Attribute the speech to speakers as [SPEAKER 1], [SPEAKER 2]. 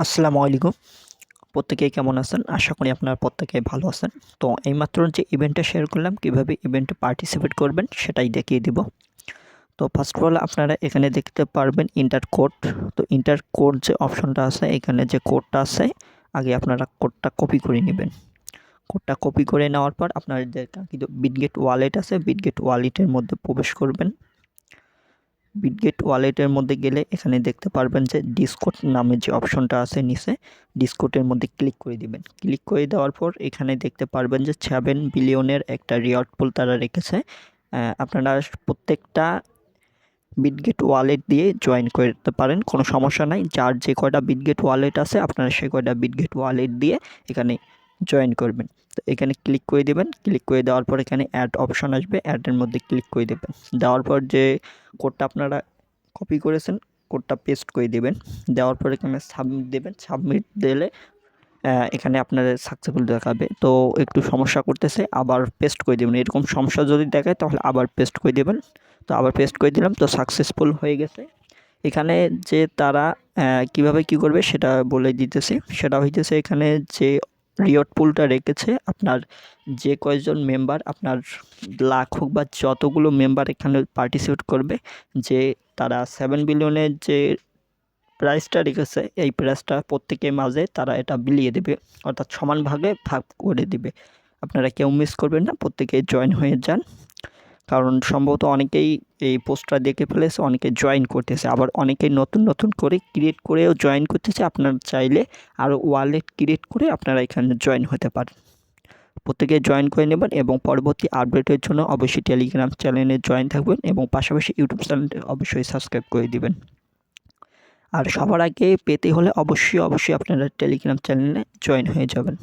[SPEAKER 1] আসসালামু আলাইকুম। প্রত্যেকেই কেমন আছেন? আশা করি আপনারা প্রত্যেকেই ভালো আছেন। তো এইমাত্র যে ইভেন্টটা শেয়ার করলাম, কিভাবে ইভেন্টে পার্টিসিপেট করবেন সেটাই দেখিয়ে দিব। তো ফার্স্ট অফ অল আপনারা এখানে দেখতে পারবেন ইন্টার কোড। তো ইন্টার কোড যে অপশনটা আছে, এখানে যে কোডটা আছে, আগে আপনারা কোডটা কপি করে নেবেন। কোডটা কপি করে নেওয়ার পর আপনাদের কিন্তু বিটগেট ওয়ালেট আছে, বিটগেট ওয়ালেটের মধ্যে প্রবেশ করবেন। বিটগেট ওয়ালেটের মধ্যে গেলে এখানে দেখতে পারবেন যে ডিসকর্ড নামে যে অপশনটা আছে নিচে, ডিসকর্ডের মধ্যে ক্লিক করে দিবেন। ক্লিক করে দেওয়ার পর এখানে দেখতে পারবেন যে 7 বিলিয়নের একটা রিওয়ার্ড পুল তারা রেখেছে। আপনারা প্রত্যেকটা বিটগেট ওয়ালেট দিয়ে জয়েন করতে পারেন, কোনো সমস্যা নাই। যার যে কয়টা বিটগেট ওয়ালেট আছে আপনারা সে কয়টা বিটগেট ওয়ালেট দিয়ে এখানে জয়েন করবেন। তো এখানে ক্লিক করে দেবেন। ক্লিক করে দেওয়ার পর এখানে অ্যাড অপশন আসবে, অ্যাডের মধ্যে ক্লিক করে দেবেন। দেওয়ার পর যে কোডটা আপনারা কপি করেছেন, কোডটা পেস্ট করে দেবেন। দেওয়ার পর এখানে সাবমিট দেবেন। সাবমিট দিলে এখানে আপনাদের সাকসেসফুল দেখাবে। তো একটু সমস্যা করতেছে, আবার পেস্ট করে দেবেন। এরকম সমস্যা যদি দেখায় তাহলে আবার পেস্ট করে দেবেন। তো আবার পেস্ট করে দিলাম, তো সাকসেসফুল হয়ে গেছে। এখানে যে তারা কিভাবে কি করবে সেটা বলে দিতেছি। সেটা হইতেছে এখানে যে রিওয়ার্ড পুলটা রেখেছে, আপনার যে কয়জন মেম্বার, আপনার লাখ হোক বা যতগুলো মেম্বার এখানে পার্টিসিপেট করবে, যে তারা 7 বিলিয়নের যে প্রাইসটা রেখেছে, এই প্রাইসটা প্রত্যেকের মাঝে তারা এটা বিলিয়ে দেবে, অর্থাৎ সমান ভাগে ভাগ করে দিবে। আপনারা কেউ মিস করবেন না, প্রত্যেকে জয়েন হয়ে যান। কারণ সম্ভবত অনেকেই এই পোস্টটা দেখে ফেলেছে, অনেকে জয়েন করতেছে, আবার অনেকেই নতুন নতুন করে ক্রিয়েট করেও জয়েন করতেছে। আপনারা চাইলে আরও ওয়ালেট ক্রিয়েট করে আপনারা এখানে জয়েন হতে পারেন। প্রত্যেকে জয়েন করে নেবেন এবং পরবর্তী আপডেটের জন্য অবশ্যই টেলিগ্রাম চ্যানেলে জয়েন থাকবেন এবং পাশাপাশি ইউটিউব চ্যানেলটি অবশ্যই সাবস্ক্রাইব করে দিবেন। আর সবার আগে পেতে হলে অবশ্যই আপনারা টেলিগ্রাম চ্যানেলে জয়েন হয়ে যাবেন।